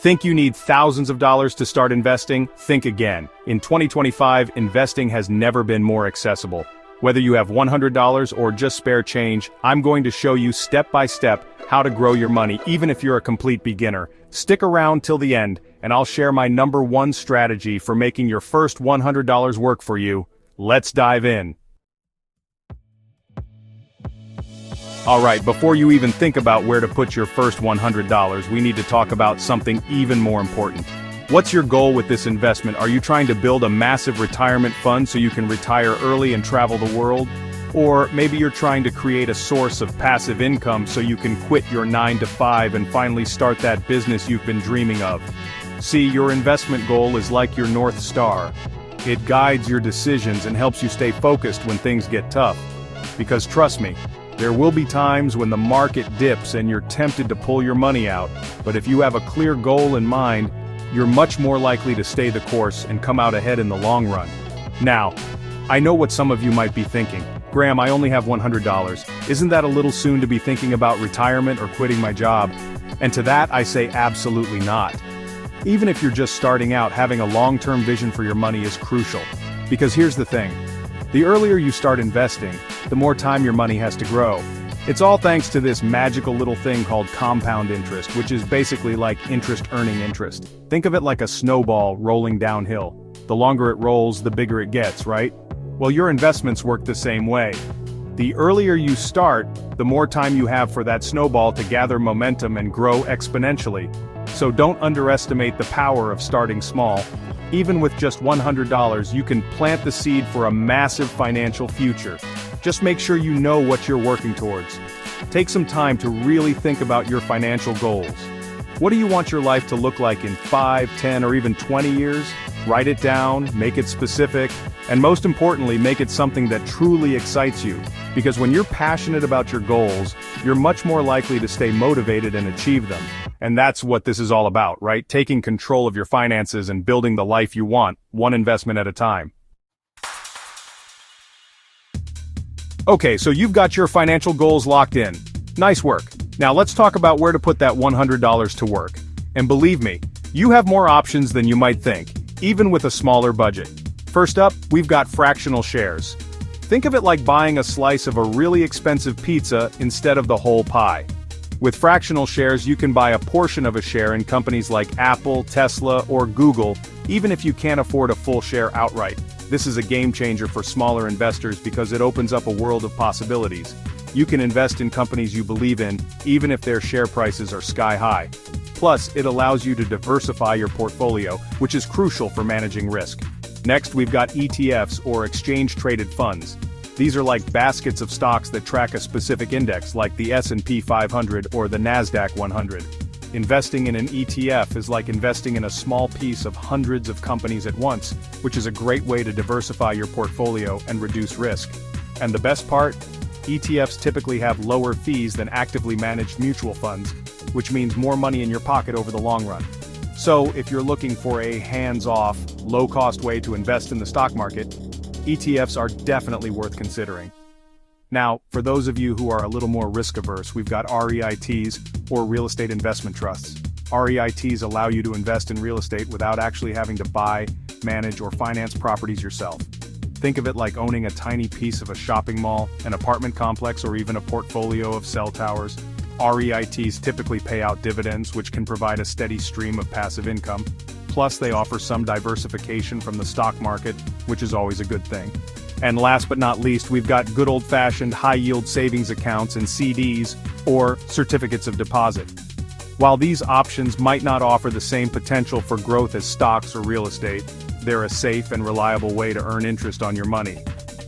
Think you need thousands of dollars to start investing? Think again. In 2025, investing has never been more accessible. Whether you have $100 or just spare change, I'm going to show you step by step how to grow your money even if you're a complete beginner. Stick around till the end, and I'll share my #1 strategy for making your first $100 work for you. Let's dive in. Alright, before you even think about where to put your first $100, we need to talk about something even more important. What's your goal with this investment? Are you trying to build a massive retirement fund so you can retire early and travel the world? Or maybe you're trying to create a source of passive income so you can quit your 9-to-5 and finally start that business you've been dreaming of. See, your investment goal is like your North Star. It guides your decisions and helps you stay focused when things get tough. Because trust me, there will be times when the market dips and you're tempted to pull your money out, but if you have a clear goal in mind, you're much more likely to stay the course and come out ahead in the long run. Now, I know what some of you might be thinking. Graham, I only have $100. Isn't that a little soon to be thinking about retirement or quitting my job? And to that I say absolutely not. Even if you're just starting out, having a long-term vision for your money is crucial. Because here's the thing. The earlier you start investing, the more time your money has to grow. It's all thanks to this magical little thing called compound interest, which is basically like interest earning interest. Think of it like a snowball rolling downhill. The longer it rolls, the bigger it gets, right? Well, your investments work the same way. The earlier you start, the more time you have for that snowball to gather momentum and grow exponentially. So don't underestimate the power of starting small. Even with just $100, you can plant the seed for a massive financial future. Just make sure you know what you're working towards. Take some time to really think about your financial goals. What do you want your life to look like in 5, 10, or even 20 years? Write it down, make it specific, and most importantly, make it something that truly excites you. Because when you're passionate about your goals, you're much more likely to stay motivated and achieve them. And that's what this is all about, right? Taking control of your finances and building the life you want, one investment at a time. Okay, so you've got your financial goals locked in. Nice work. Now let's talk about where to put that $100 to work. And believe me, you have more options than you might think, even with a smaller budget. First up, we've got fractional shares. Think of it like buying a slice of a really expensive pizza instead of the whole pie. With fractional shares, you can buy a portion of a share in companies like Apple, Tesla, or Google, even if you can't afford a full share outright. This is a game changer for smaller investors because it opens up a world of possibilities. You can invest in companies you believe in, even if their share prices are sky high. Plus, it allows you to diversify your portfolio, which is crucial for managing risk. Next, we've got ETFs, or exchange-traded funds. These are like baskets of stocks that track a specific index, like the S&P 500 or the Nasdaq 100. Investing in an ETF is like investing in a small piece of hundreds of companies at once, which is a great way to diversify your portfolio and reduce risk. And the best part? ETFs typically have lower fees than actively managed mutual funds, which means more money in your pocket over the long run. So, if you're looking for a hands-off, low-cost way to invest in the stock market, ETFs are definitely worth considering. Now, for those of you who are a little more risk-averse, we've got REITs, or real estate investment trusts. REITs allow you to invest in real estate without actually having to buy, manage, or finance properties yourself. Think of it like owning a tiny piece of a shopping mall, an apartment complex, or even a portfolio of cell towers. REITs typically pay out dividends, which can provide a steady stream of passive income. Plus, they offer some diversification from the stock market, which is always a good thing. And last but not least, we've got good old-fashioned high-yield savings accounts and CDs, or certificates of deposit. While these options might not offer the same potential for growth as stocks or real estate, they're a safe and reliable way to earn interest on your money.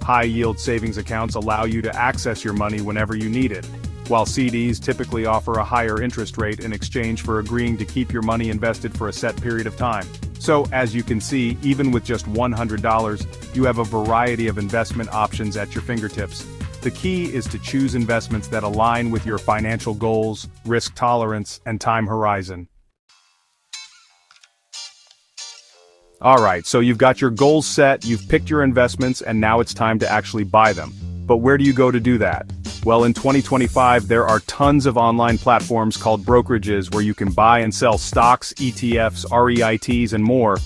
High-yield savings accounts allow you to access your money whenever you need it, while CDs typically offer a higher interest rate in exchange for agreeing to keep your money invested for a set period of time. So, as you can see, even with just $100, you have a variety of investment options at your fingertips. The key is to choose investments that align with your financial goals, risk tolerance, and time horizon. Alright, so you've got your goals set, you've picked your investments, and now it's time to actually buy them. But where do you go to do that? Well, in 2025, there are tons of online platforms called brokerages where you can buy and sell stocks, ETFs, REITs, and more.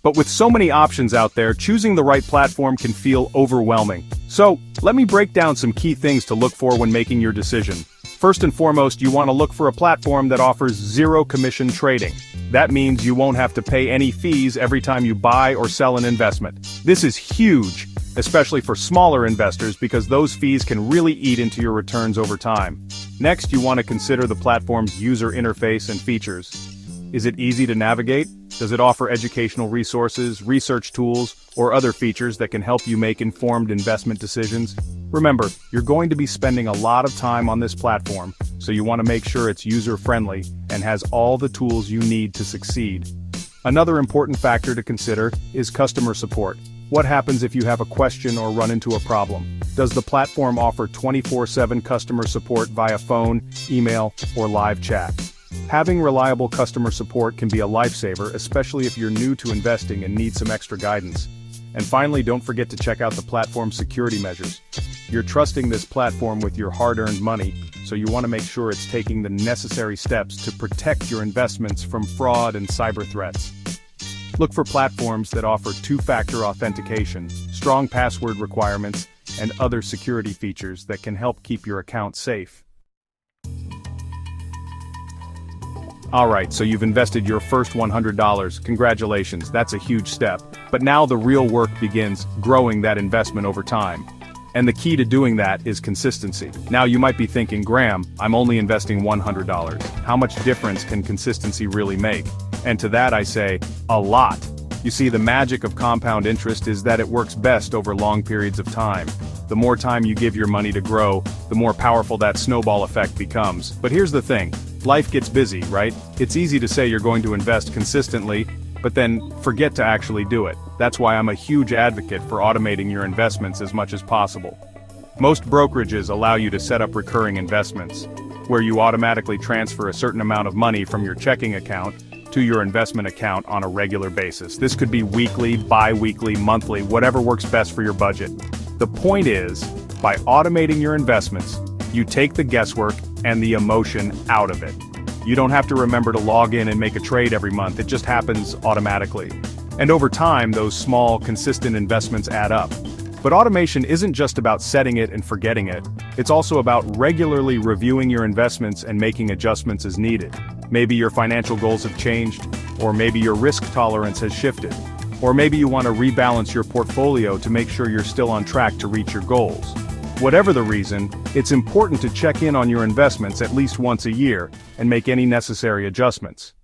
But with so many options out there, choosing the right platform can feel overwhelming. So, let me break down some key things to look for when making your decision. First and foremost, you want to look for a platform that offers zero commission trading. That means you won't have to pay any fees every time you buy or sell an investment. This is huge, especially for smaller investors because those fees can really eat into your returns over time. Next, you want to consider the platform's user interface and features. Is it easy to navigate? Does it offer educational resources, research tools, or other features that can help you make informed investment decisions? Remember, you're going to be spending a lot of time on this platform, so you want to make sure it's user-friendly and has all the tools you need to succeed. Another important factor to consider is customer support. What happens if you have a question or run into a problem? Does the platform offer 24/7 customer support via phone, email, or live chat? Having reliable customer support can be a lifesaver, especially if you're new to investing and need some extra guidance. And finally, don't forget to check out the platform's security measures. You're trusting this platform with your hard-earned money, so you want to make sure it's taking the necessary steps to protect your investments from fraud and cyber threats. Look for platforms that offer two-factor authentication, strong password requirements, and other security features that can help keep your account safe. Alright, so you've invested your first $100, congratulations, that's a huge step. But now the real work begins, growing that investment over time. And the key to doing that is consistency. Now you might be thinking, Graham, I'm only investing $100. How much difference can consistency really make? And to that I say, a lot. You see, the magic of compound interest is that it works best over long periods of time. The more time you give your money to grow, the more powerful that snowball effect becomes. But here's the thing. Life gets busy, right? It's easy to say you're going to invest consistently, but then forget to actually do it. That's why I'm a huge advocate for automating your investments as much as possible. Most brokerages allow you to set up recurring investments, where you automatically transfer a certain amount of money from your checking account to your investment account on a regular basis. This could be weekly, bi-weekly, monthly, whatever works best for your budget. The point is, by automating your investments, you take the guesswork and the emotion out of it. You don't have to remember to log in and make a trade every month, it just happens automatically. And over time, those small, consistent investments add up. But automation isn't just about setting it and forgetting it, it's also about regularly reviewing your investments and making adjustments as needed. Maybe your financial goals have changed, or maybe your risk tolerance has shifted, or maybe you want to rebalance your portfolio to make sure you're still on track to reach your goals. Whatever the reason, it's important to check in on your investments at least once a year and make any necessary adjustments.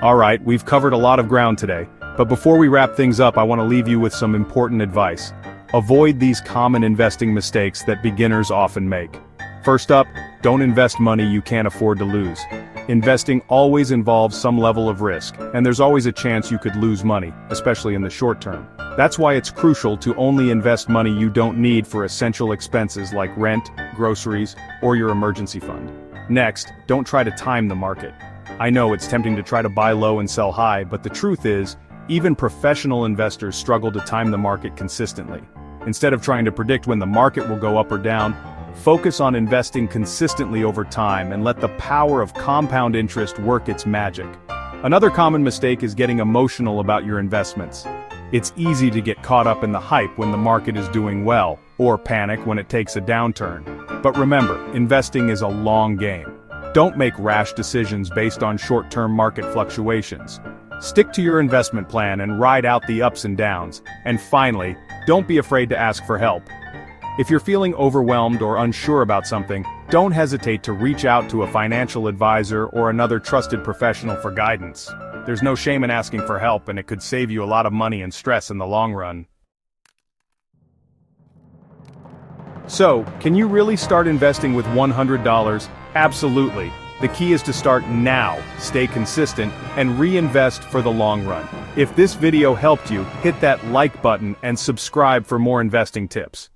Alright, we've covered a lot of ground today, but before we wrap things up, I want to leave you with some important advice. Avoid these common investing mistakes that beginners often make. First up, don't invest money you can't afford to lose. Investing always involves some level of risk, and there's always a chance you could lose money, especially in the short term. That's why it's crucial to only invest money you don't need for essential expenses like rent, groceries, or your emergency fund. Next, don't try to time the market. I know it's tempting to try to buy low and sell high, but the truth is, even professional investors struggle to time the market consistently. Instead of trying to predict when the market will go up or down, focus on investing consistently over time and let the power of compound interest work its magic. Another common mistake is getting emotional about your investments. It's easy to get caught up in the hype when the market is doing well, or panic when it takes a downturn. But remember, investing is a long game. Don't make rash decisions based on short-term market fluctuations. Stick to your investment plan and ride out the ups and downs. And finally, don't be afraid to ask for help. If you're feeling overwhelmed or unsure about something, don't hesitate to reach out to a financial advisor or another trusted professional for guidance. There's no shame in asking for help, and it could save you a lot of money and stress in the long run. So, can you really start investing with $100? Absolutely. The key is to start now, stay consistent, and reinvest for the long run. If this video helped you, hit that like button and subscribe for more investing tips.